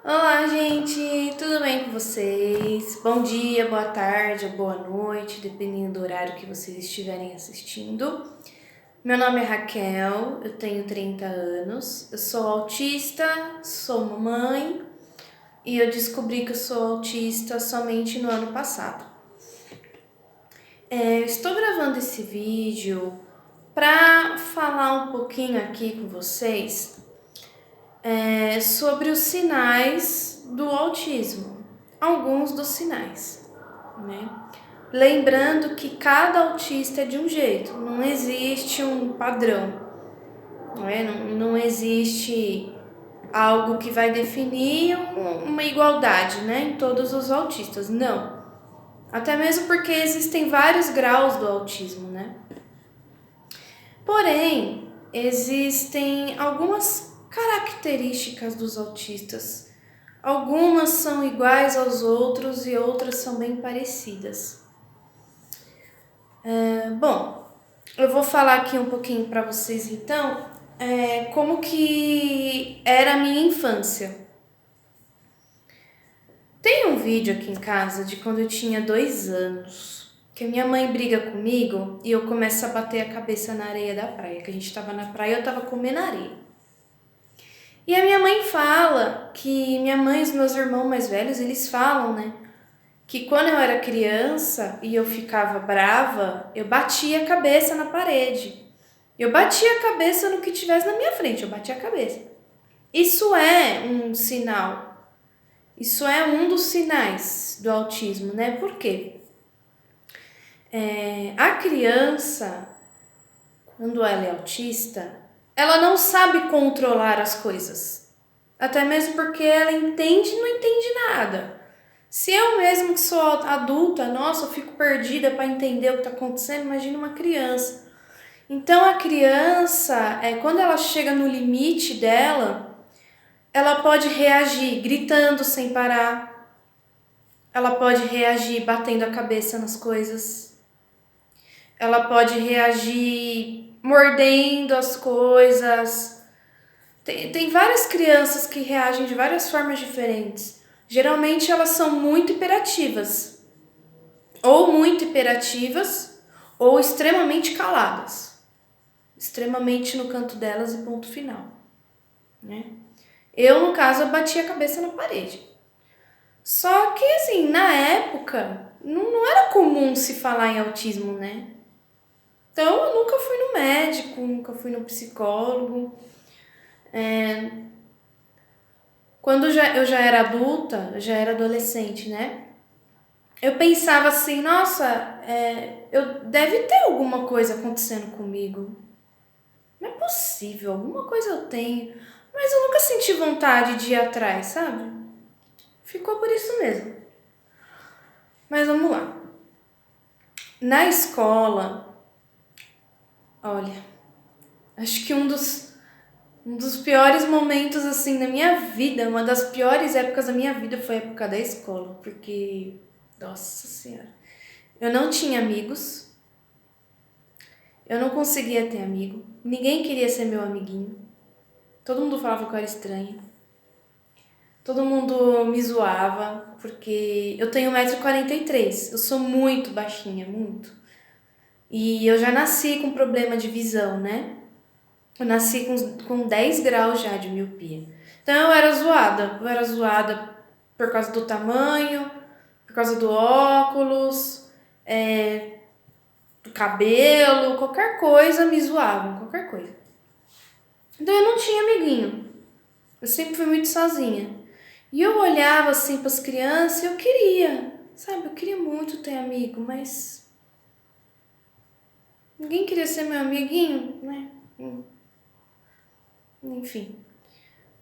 Olá, gente, tudo bem com vocês? Bom dia, boa tarde ou boa noite, dependendo do horário que vocês estiverem assistindo. Meu nome é Raquel, eu tenho 30 anos, eu sou autista, sou mamãe e eu descobri que eu sou autista somente no ano passado. Eu estou gravando esse vídeo para falar um pouquinho aqui com vocês sobre os sinais do autismo, alguns dos sinais, né? Lembrando que cada autista é de um jeito, não existe um padrão, né? Não existe algo que vai definir uma igualdade, né, em todos os autistas, não. Até mesmo porque existem vários graus do autismo, né? Porém, existem algumas características dos autistas. Algumas são iguais aos outros e outras são bem parecidas. Bom, eu vou falar aqui um pouquinho para vocês então, como que era a minha infância. Tem um vídeo aqui em casa de quando eu tinha 2 anos, que a minha mãe briga comigo e eu começo a bater a cabeça na areia da praia, que a gente tava na praia e eu tava comendo areia. E a minha mãe fala que minha mãe e os meus irmãos mais velhos, eles falam, né, que quando eu era criança e eu ficava brava, eu batia a cabeça na parede. Eu batia a cabeça no que tivesse na minha frente, eu batia a cabeça. Isso é um sinal. Isso é um dos sinais do autismo, né? Por quê? A criança, quando ela é autista, ela não sabe controlar as coisas. Até mesmo porque ela entende e não entende nada. Se eu mesmo que sou adulta, nossa, eu fico perdida para entender o que está acontecendo, imagina uma criança. Então a criança, quando ela chega no limite dela, ela pode reagir gritando sem parar, ela pode reagir batendo a cabeça nas coisas, ela pode reagir mordendo as coisas. Tem várias crianças que reagem de várias formas diferentes. Geralmente elas são muito hiperativas, ou extremamente caladas, extremamente no canto delas e ponto final, né? Eu, no caso, eu bati a cabeça na parede. Só que, assim, na época, não era comum se falar em autismo, né? Então, eu nunca fui no médico, nunca fui no psicólogo. Quando eu já era adulta, eu já era adolescente, né? Eu pensava assim, nossa, deve ter alguma coisa acontecendo comigo. Não é possível, alguma coisa eu tenho. Mas eu nunca senti vontade de ir atrás, sabe? Ficou por isso mesmo. Mas vamos lá. Na escola, olha, acho que um dos piores momentos, assim, da minha vida, uma das piores épocas da minha vida foi a época da escola. Porque, nossa senhora, eu não tinha amigos, eu não conseguia ter amigo, ninguém queria ser meu amiguinho, todo mundo falava que eu era estranha, todo mundo me zoava, porque eu tenho 1,43 m, eu sou muito baixinha, muito. E eu já nasci com problema de visão, né? Eu nasci com 10 graus já de miopia. Então eu era zoada por causa do tamanho, por causa do óculos, do cabelo, qualquer coisa me zoavam, qualquer coisa. Então eu não tinha amiguinho. Eu sempre fui muito sozinha. E eu olhava assim para as crianças e eu queria, sabe? Eu queria muito ter amigo, mas ninguém queria ser meu amiguinho, né? Enfim.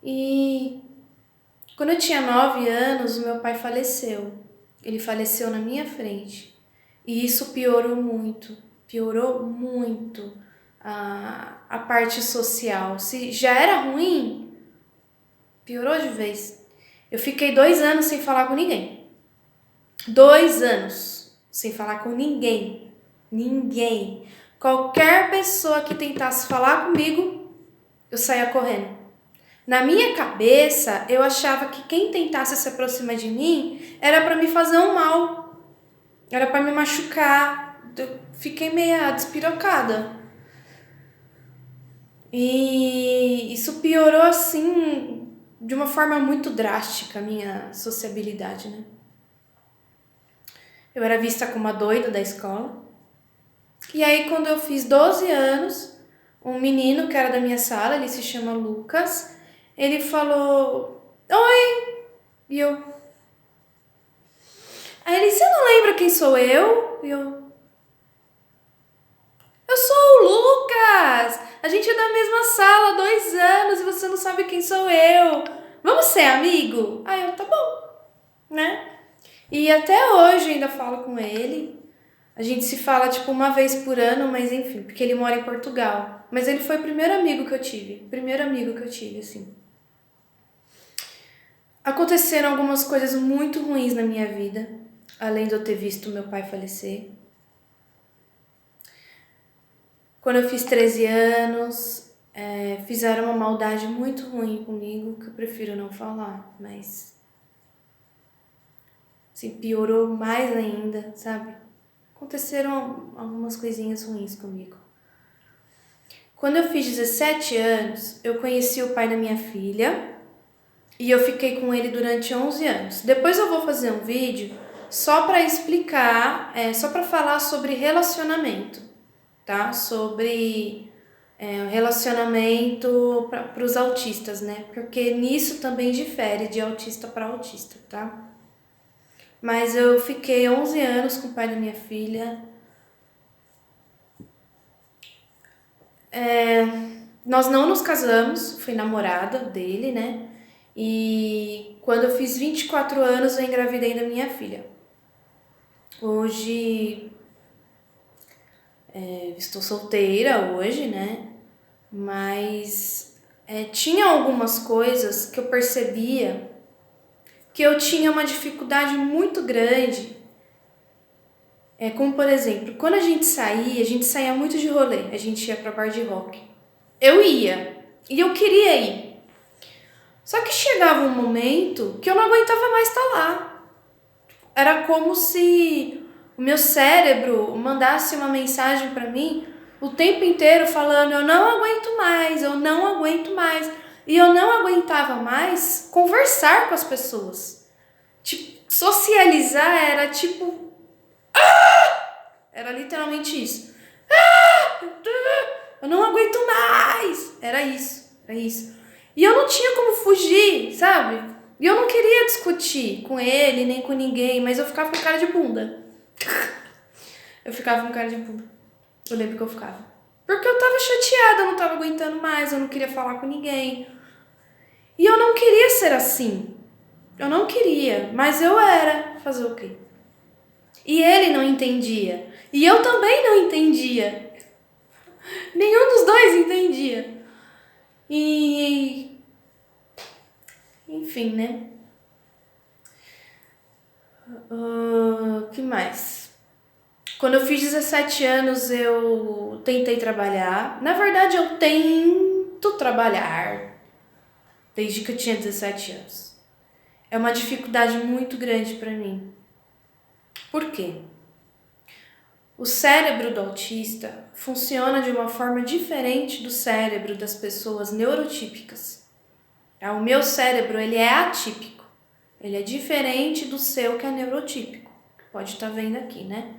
E quando eu tinha 9 anos, o meu pai faleceu. Ele faleceu na minha frente. E isso piorou muito a parte social. Se já era ruim, piorou de vez. Eu fiquei 2 anos sem falar com ninguém. 2 anos sem falar com ninguém. Ninguém. Qualquer pessoa que tentasse falar comigo, eu saía correndo. Na minha cabeça, eu achava que quem tentasse se aproximar de mim era para me fazer um mal, era para me machucar. Eu fiquei meio despirocada. E isso piorou assim, de uma forma muito drástica, a minha sociabilidade, né? Eu era vista como a doida da escola. E aí, quando eu fiz 12 anos, um menino que era da minha sala, ele se chama Lucas, ele falou: Oi! E eu. Aí ele: Você não lembra quem sou eu? E eu sou o Lucas! A gente é da mesma sala há 2 anos e você não sabe quem sou eu. Vamos ser amigo? Aí eu: Tá bom, né? E até hoje ainda falo com ele. A gente se fala tipo uma vez por ano, mas enfim, porque ele mora em Portugal. Mas ele foi o primeiro amigo que eu tive. Primeiro amigo que eu tive, assim. Aconteceram algumas coisas muito ruins na minha vida, além de eu ter visto meu pai falecer. Quando eu fiz 13 anos, fizeram uma maldade muito ruim comigo, que eu prefiro não falar, mas assim, piorou mais ainda, sabe? Aconteceram algumas coisinhas ruins comigo. Quando eu fiz 17 anos, eu conheci o pai da minha filha e eu fiquei com ele durante 11 anos. Depois eu vou fazer um vídeo só para explicar, só para falar sobre relacionamento, tá? Sobre relacionamento para os autistas, né? Porque nisso também difere de autista para autista, tá? Mas eu fiquei 11 anos com o pai da minha filha. Nós não nos casamos, fui namorada dele, né? E quando eu fiz 24 anos, eu engravidei da minha filha. Hoje, estou solteira hoje, né? Mas tinha algumas coisas que eu percebia que eu tinha uma dificuldade muito grande. Como, por exemplo, quando a gente saía muito de rolê. A gente ia pra bar de rock. Eu ia. E eu queria ir. Só que chegava um momento que eu não aguentava mais estar lá. Era como se o meu cérebro mandasse uma mensagem pra mim o tempo inteiro falando: eu não aguento mais, eu não aguento mais. E eu não aguentava mais conversar com as pessoas. Tipo, socializar era tipo... Era literalmente isso. Eu não aguento mais. Era isso. E eu não tinha como fugir, sabe? E eu não queria discutir com ele, nem com ninguém, mas eu ficava com cara de bunda. Eu ficava com cara de bunda. Eu lembro que eu ficava. Porque eu tava chateada, eu não tava aguentando mais, eu não queria falar com ninguém. E eu não queria ser assim. Eu não queria, mas eu era. Fazer o quê? E ele não entendia. E eu também não entendia. Nenhum dos dois entendia. E... Enfim, né? Que mais? Quando eu fiz 17 anos, eu tentei trabalhar. Na verdade, eu tento trabalhar desde que eu tinha 17 anos. É uma dificuldade muito grande para mim. Por quê? O cérebro do autista funciona de uma forma diferente do cérebro das pessoas neurotípicas. O meu cérebro, ele é atípico. Ele é diferente do seu, que é neurotípico. Pode estar vendo aqui, né?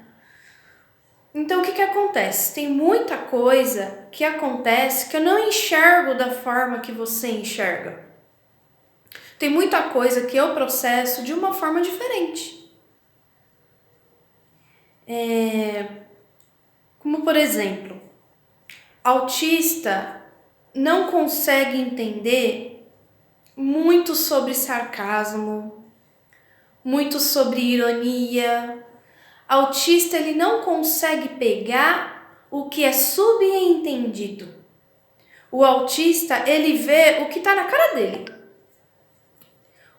Então, o que acontece? Tem muita coisa que acontece que eu não enxergo da forma que você enxerga. Tem muita coisa que eu processo de uma forma diferente. Como, por exemplo, autista não consegue entender muito sobre sarcasmo, muito sobre ironia. Autista, ele não consegue pegar o que é subentendido. O autista, ele vê o que está na cara dele.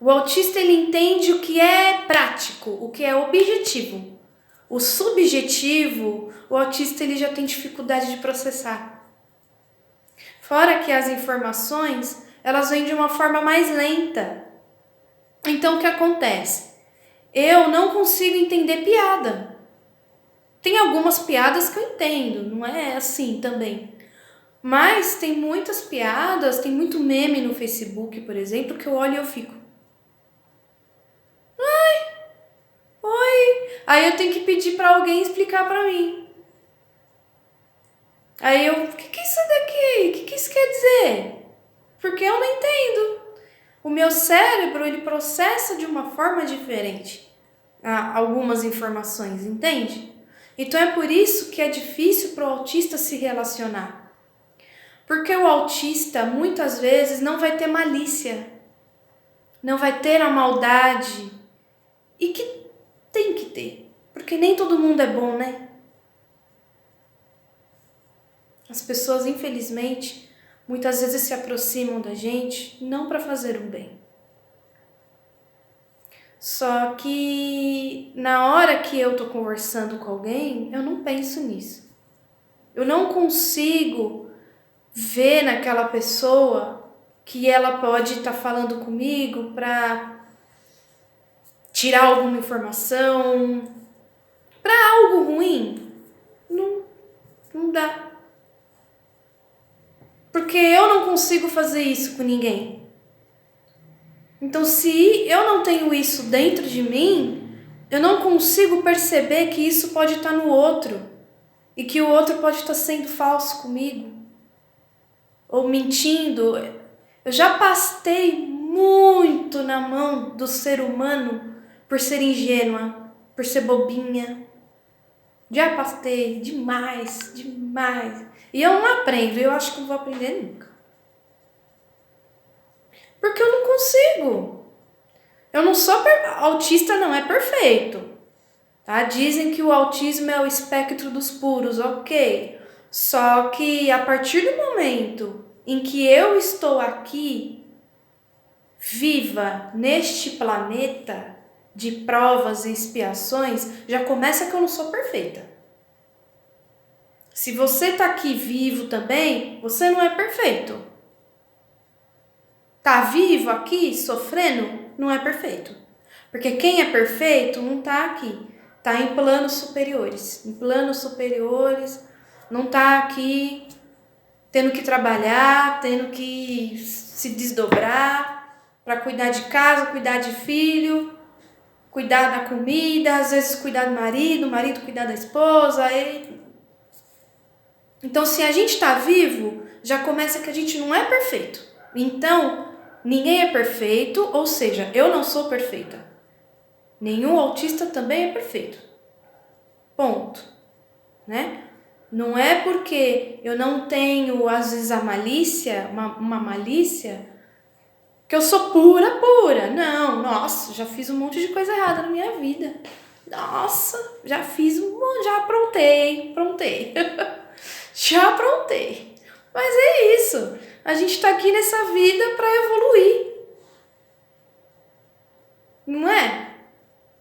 O autista, ele entende o que é prático, o que é objetivo. O subjetivo, o autista, ele já tem dificuldade de processar. Fora que as informações elas vêm de uma forma mais lenta. Então, o que acontece? Eu não consigo entender piada. Tem algumas piadas que eu entendo, não é assim também. Mas tem muitas piadas, tem muito meme no Facebook, por exemplo, que eu olho e eu fico... Oi! Aí eu tenho que pedir para alguém explicar para mim. Aí eu... O que é isso daqui? O que isso quer dizer? Porque eu não entendo. O meu cérebro, ele processa de uma forma diferente algumas informações, entende? Então é por isso que é difícil para o autista se relacionar. Porque o autista, muitas vezes, não vai ter malícia, não vai ter a maldade, e que tem que ter, porque nem todo mundo é bom, né? As pessoas, infelizmente, muitas vezes se aproximam da gente não para fazer um bem. Só que na hora que eu tô conversando com alguém, eu não penso nisso. Eu não consigo ver naquela pessoa que ela pode estar falando comigo para tirar alguma informação, para algo ruim. Não dá. Porque eu não consigo fazer isso com ninguém. Então, se eu não tenho isso dentro de mim, eu não consigo perceber que isso pode estar no outro e que o outro pode estar sendo falso comigo ou mentindo. Eu já pastei muito na mão do ser humano por ser ingênua, por ser bobinha. Já pastei demais, demais. E eu não aprendo, eu acho que não vou aprender nunca. Porque eu não consigo. Eu não sou autista, não é perfeito. Tá? Dizem que o autismo é o espectro dos puros, ok. Só que a partir do momento em que eu estou aqui, viva neste planeta de provas e expiações, já começa que eu não sou perfeita. Se você tá aqui vivo também, você não é perfeito. Tá vivo aqui, sofrendo, não é perfeito. Porque quem é perfeito não tá aqui. Tá em planos superiores. Em planos superiores, não tá aqui tendo que trabalhar, tendo que se desdobrar para cuidar de casa, cuidar de filho, cuidar da comida, às vezes cuidar do marido cuidar da esposa. Então, se a gente tá vivo, já começa que a gente não é perfeito. Então, ninguém é perfeito, ou seja, eu não sou perfeita. Nenhum autista também é perfeito. Ponto. Né? Não é porque eu não tenho, às vezes, a malícia, uma malícia, que eu sou pura. Não, nossa, já fiz um monte de coisa errada na minha vida. Nossa, já fiz já aprontei. Já aprontei. Mas é isso. A gente tá aqui nessa vida para evoluir. Não é?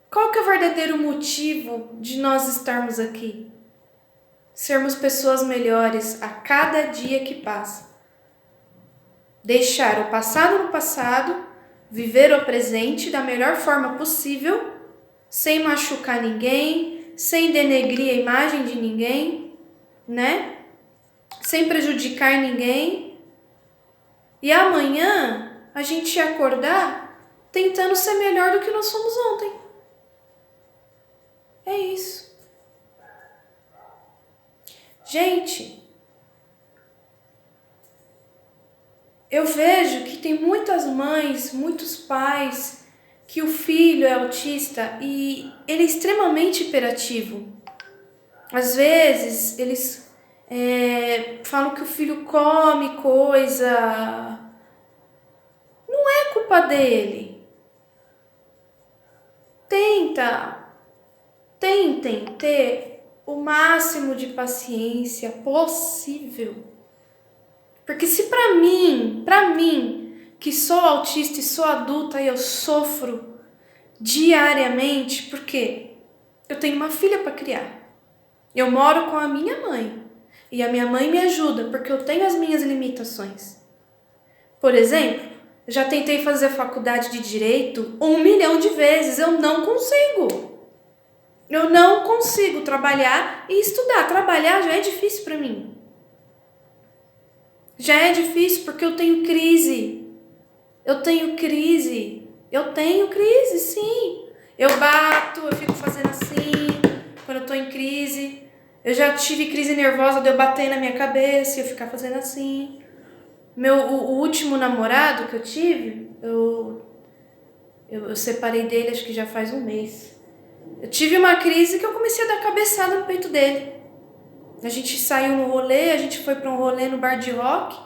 Qual que é o verdadeiro motivo de nós estarmos aqui? Sermos pessoas melhores a cada dia que passa. Deixar o passado no passado, viver o presente da melhor forma possível, sem machucar ninguém, sem denegrir a imagem de ninguém, né? Sem prejudicar ninguém. E amanhã a gente acordar tentando ser melhor do que nós fomos ontem. É isso. Gente, eu vejo que tem muitas mães, muitos pais, que o filho é autista e ele é extremamente hiperativo. Às vezes, eles falam que o filho come coisa. Não é culpa dele. Tentem ter o máximo de paciência possível. Porque se para mim, que sou autista e sou adulta e eu sofro diariamente, porque eu tenho uma filha para criar. Eu moro com a minha mãe. E a minha mãe me ajuda, porque eu tenho as minhas limitações. Por exemplo, eu já tentei fazer faculdade de Direito 1 milhão de vezes, eu não consigo. Eu não consigo trabalhar e estudar. Trabalhar já é difícil para mim. Já é difícil porque eu tenho crise. Eu tenho crise, sim. Eu bato, eu fico fazendo assim, quando eu tô em crise. Eu já tive crise nervosa de eu bater na minha cabeça e eu ficar fazendo assim. O último namorado que eu tive, eu separei dele acho que já faz 1 mês. Eu tive uma crise que eu comecei a dar cabeçada no peito dele. A gente saiu no rolê, a gente foi pra um rolê no bar de rock.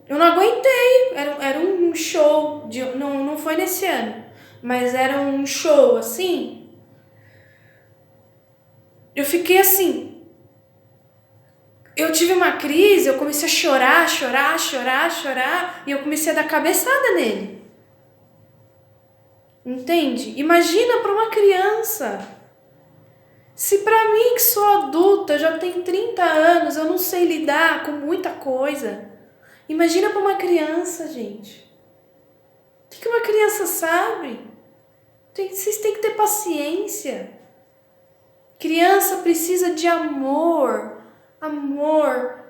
Eu não aguentei, era um show, não foi nesse ano, mas era um show assim. Eu fiquei assim, eu tive uma crise, eu comecei a chorar, e eu comecei a dar cabeçada nele. Entende? Imagina para uma criança. Se para mim, que sou adulta, já tenho 30 anos, eu não sei lidar com muita coisa. Imagina para uma criança, gente. O que uma criança sabe? Vocês têm que ter paciência. Criança precisa de amor,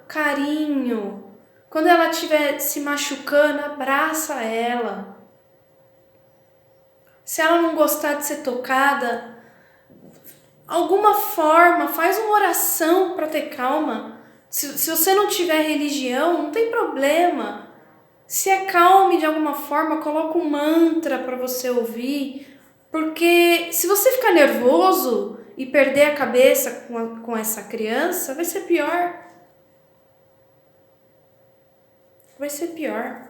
carinho. Quando ela estiver se machucando, abraça ela. Se ela não gostar de ser tocada, alguma forma, faz uma oração para ter calma. Se você não tiver religião, não tem problema. Se acalme de alguma forma, coloca um mantra para você ouvir. Porque se você ficar nervoso e perder a cabeça com essa criança, vai ser pior. Vai ser pior.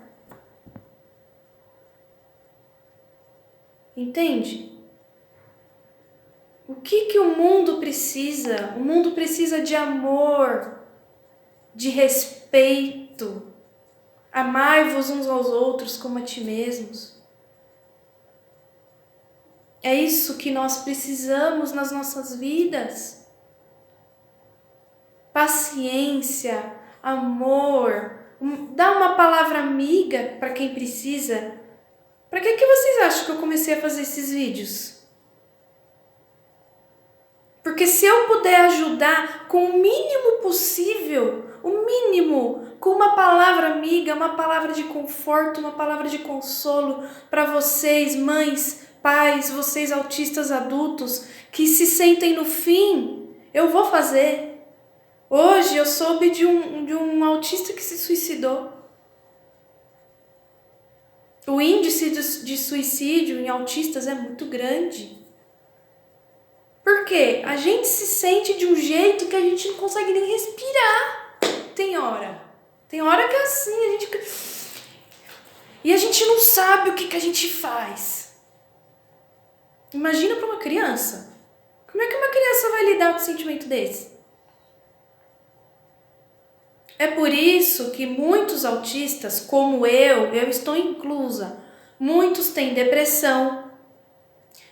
Entende? O que o mundo precisa? O mundo precisa de amor, de respeito. Amai-vos uns aos outros como a ti mesmos. É isso que nós precisamos nas nossas vidas. Paciência, amor, dá uma palavra amiga para quem precisa. Para que vocês acham que eu comecei a fazer esses vídeos? Porque se eu puder ajudar com o mínimo possível, com uma palavra amiga, uma palavra de conforto, uma palavra de consolo para vocês, mães, pais, vocês autistas adultos que se sentem no fim, eu vou fazer. Hoje eu soube de um autista que se suicidou. O índice de suicídio em autistas é muito grande. Por quê? A gente se sente de um jeito que a gente não consegue nem respirar. Tem hora que é assim, e a gente não sabe o que a gente faz. Imagina para uma criança. Como é que uma criança vai lidar com um sentimento desse? É por isso que muitos autistas, como eu estou inclusa, muitos têm depressão,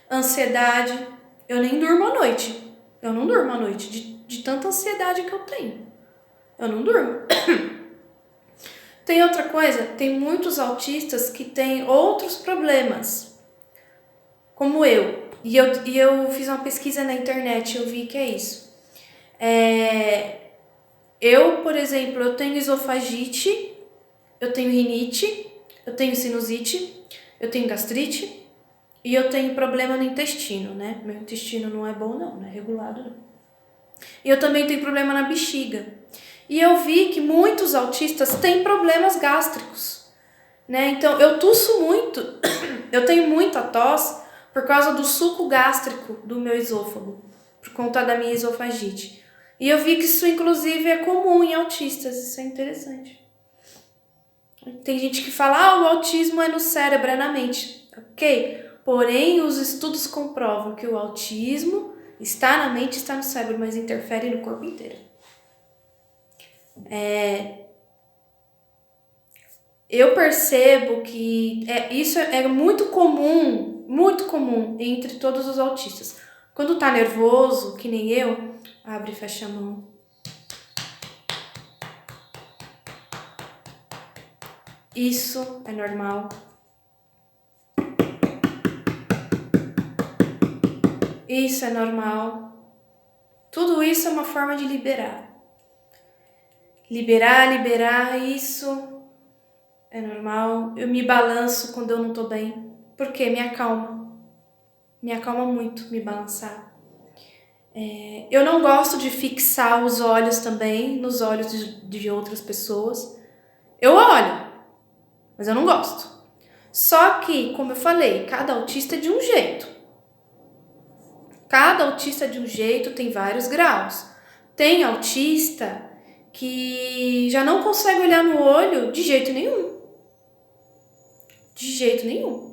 ansiedade. Eu nem durmo à noite. Eu não durmo à noite de tanta ansiedade que eu tenho. Eu não durmo. Tem outra coisa, tem muitos autistas que têm outros problemas, como eu. E eu fiz uma pesquisa na internet, eu vi que é isso. Eu, por exemplo, eu tenho esofagite, eu tenho rinite, eu tenho sinusite, eu tenho gastrite e eu tenho problema no intestino, né? Meu intestino não é bom não é regulado não. E eu também tenho problema na bexiga. E eu vi que muitos autistas têm problemas gástricos, né? Então, eu tusso muito, eu tenho muita tosse por causa do suco gástrico do meu esôfago, por conta da minha esofagite. E eu vi que isso, inclusive, é comum em autistas, isso é interessante. Tem gente que fala, o autismo é no cérebro, é na mente. Ok, porém, os estudos comprovam que o autismo está na mente, está no cérebro, mas interfere no corpo inteiro. Eu percebo que isso é muito comum entre todos os autistas. Quando tá nervoso, que nem eu, abre e fecha a mão. Isso é normal. Isso é normal. Tudo isso é uma forma de liberar. Liberar, isso é normal. Eu me balanço quando eu não tô bem. Porque me acalma. Me acalma muito me balançar. Eu não gosto de fixar os olhos também nos olhos de outras pessoas. Eu olho, mas eu não gosto. Só que, como eu falei, cada autista é de um jeito. Cada autista é de um jeito, tem vários graus. Tem autista que já não consegue olhar no olho de jeito nenhum. De jeito nenhum.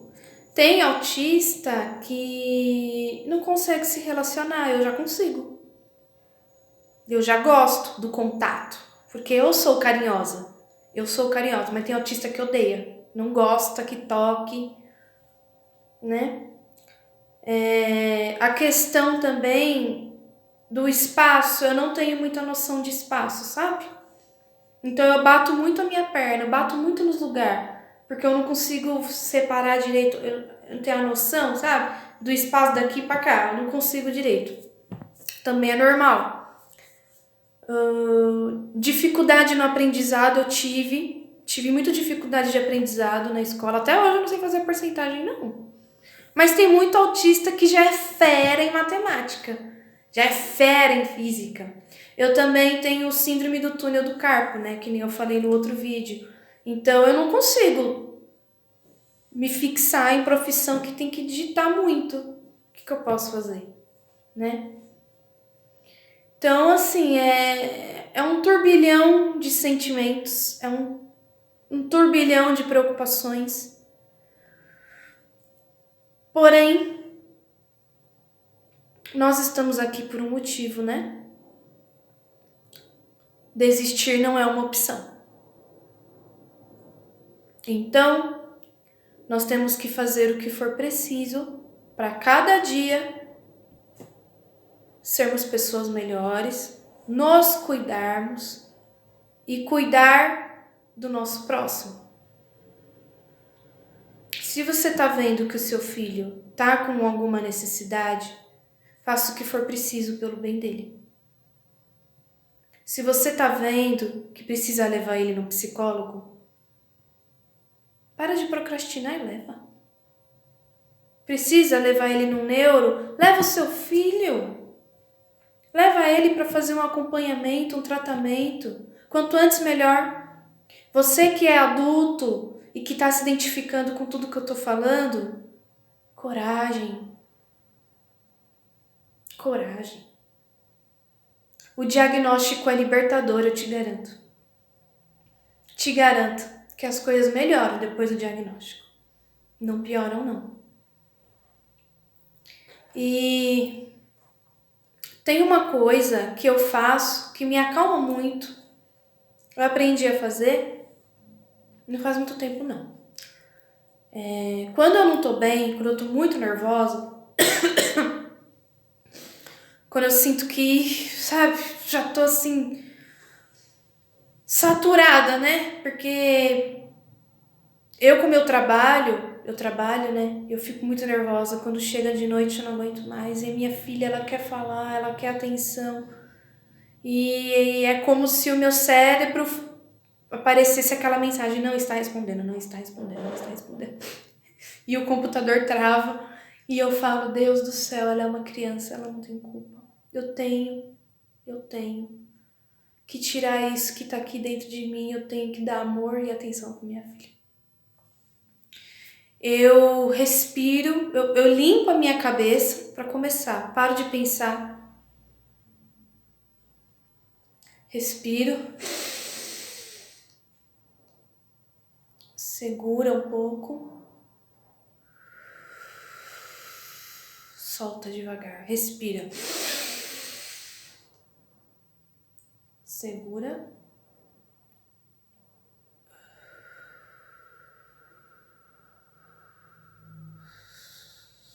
Tem autista que não consegue se relacionar, eu já consigo. Eu já gosto do contato, porque eu sou carinhosa. Eu sou carinhosa, mas tem autista que odeia. Não gosta que toque, né? A questão também do espaço, eu não tenho muita noção de espaço, sabe? Então eu bato muito a minha perna, eu bato muito nos lugares, porque eu não consigo separar direito, eu não tenho a noção, sabe? Do espaço daqui pra cá, eu não consigo direito. Também é normal. Dificuldade no aprendizado eu tive muita dificuldade de aprendizado na escola, até hoje eu não sei fazer porcentagem não. Mas tem muito autista que já é fera em matemática, já é fera em física. Eu também tenho síndrome do túnel do carpo, né? Que nem eu falei no outro vídeo. Então eu não consigo me fixar em profissão que tem que digitar muito. O que eu posso fazer, né? Então, assim, é um turbilhão de sentimentos, é um turbilhão de preocupações. Porém, nós estamos aqui por um motivo, né? Desistir não é uma opção. Então, nós temos que fazer o que for preciso para cada dia sermos pessoas melhores, nos cuidarmos e cuidar do nosso próximo. Se você está vendo que o seu filho está com alguma necessidade, faça o que for preciso pelo bem dele. Se você está vendo que precisa levar ele no psicólogo, para de procrastinar e leva. Precisa levar ele no neuro? Leva o seu filho. Leva ele para fazer um acompanhamento, um tratamento. Quanto antes, melhor. Você que é adulto e que está se identificando com tudo que eu estou falando, coragem. Coragem. O diagnóstico é libertador, eu te garanto. Te garanto que as coisas melhoram depois do diagnóstico. Não pioram, não. E tem uma coisa que eu faço que me acalma muito. Eu aprendi a fazer, não faz muito tempo, não. Quando eu não tô bem, quando eu tô muito nervosa, quando eu sinto que, sabe, já tô assim, saturada, né? Porque eu com o meu trabalho, né? Eu fico muito nervosa. Quando chega de noite eu não aguento mais. E a minha filha, ela quer falar, ela quer atenção. E é como se o meu cérebro aparecesse aquela mensagem: não está respondendo, não está respondendo, não está respondendo. E o computador trava. E eu falo: Deus do céu, ela é uma criança, ela não tem culpa. Eu tenho que tirar isso que tá aqui dentro de mim. Eu tenho que dar amor e atenção pra minha filha. Eu respiro, eu limpo a minha cabeça para começar. Paro de pensar. Respiro. Segura um pouco. Solta devagar. Respira. Segura.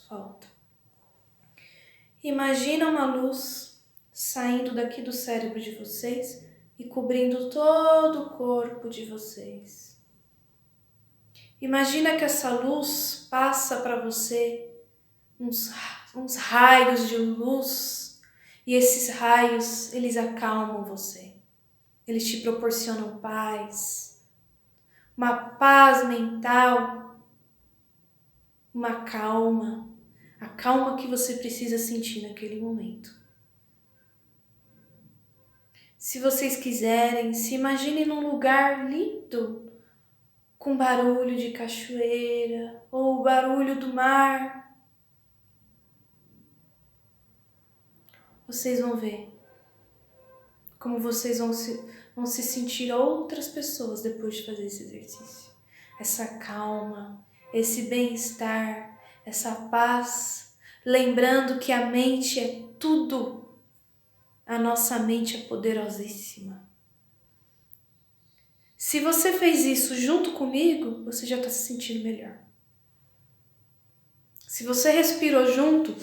Solta. Imagina uma luz saindo daqui do cérebro de vocês e cobrindo todo o corpo de vocês. Imagina que essa luz passa para você uns raios de luz e esses raios, eles acalmam você. Eles te proporcionam paz, uma paz mental, uma calma, a calma que você precisa sentir naquele momento. Se vocês quiserem, se imaginem num lugar lindo, com barulho de cachoeira ou barulho do mar. Vocês vão ver como vocês vão se sentir outras pessoas depois de fazer esse exercício. Essa calma, esse bem-estar, essa paz, lembrando que a mente é tudo. A nossa mente é poderosíssima. Se você fez isso junto comigo, você já está se sentindo melhor. Se você respirou junto,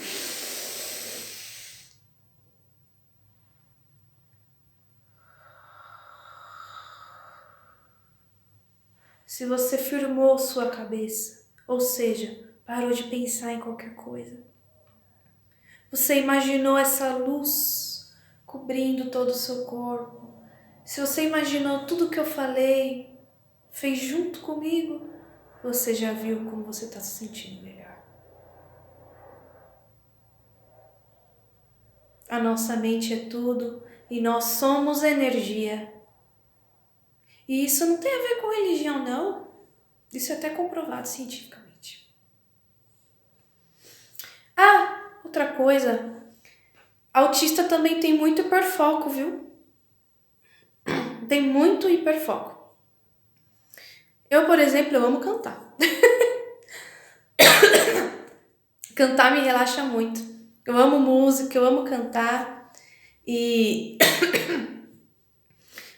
se você firmou sua cabeça, ou seja, parou de pensar em qualquer coisa, você imaginou essa luz cobrindo todo o seu corpo, se você imaginou tudo que eu falei, fez junto comigo, você já viu como você está se sentindo melhor. A nossa mente é tudo e nós somos energia. E isso não tem a ver com religião, não. Isso é até comprovado cientificamente. Ah, outra coisa. Autista também tem muito hiperfoco, viu? Tem muito hiperfoco. Eu, por exemplo, eu amo cantar. Cantar me relaxa muito. Eu amo música, eu amo cantar. E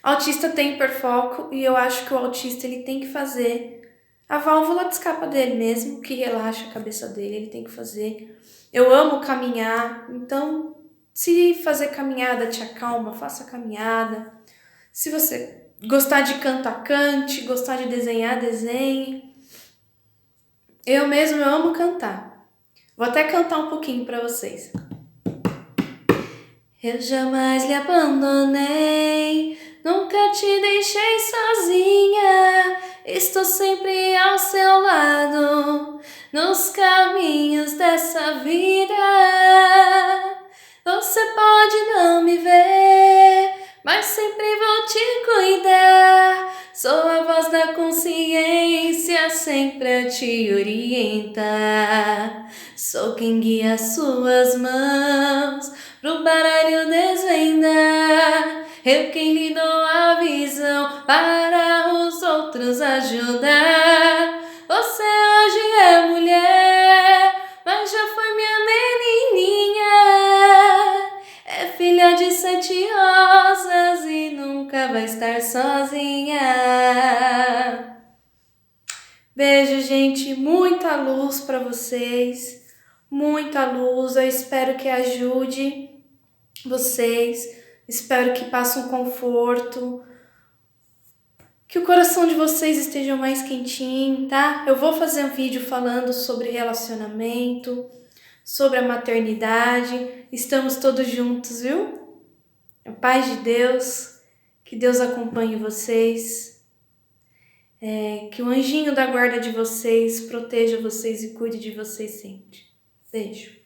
autista tem hiperfoco e eu acho que o autista ele tem que fazer a válvula de escape dele mesmo, que relaxa a cabeça dele, ele tem que fazer. Eu amo caminhar, então se fazer caminhada te acalma, faça caminhada. Se você gostar de cantar, cante, gostar de desenhar, desenhe. Eu amo cantar. Vou até cantar um pouquinho para vocês. Eu jamais lhe abandonei, nunca te deixei sozinha, estou sempre ao seu lado, nos caminhos dessa vida. Você pode não me ver, mas sempre vou te cuidar, sou a voz da consciência, sempre a te orientar. Sou quem guia suas mãos pro baralho desvendar, eu quem lhe dou a visão para os outros ajudar. Você hoje é mulher, mas já foi minha menininha, é filha de 7 rosas e nunca vai estar sozinha. Beijo, gente, muita luz para vocês. Muita luz, eu espero que ajude vocês, espero que passe um conforto, que o coração de vocês esteja mais quentinho, tá? Eu vou fazer um vídeo falando sobre relacionamento, sobre a maternidade, estamos todos juntos, viu? A paz de Deus, que Deus acompanhe vocês, que o anjinho da guarda de vocês proteja vocês e cuide de vocês sempre. Beijo.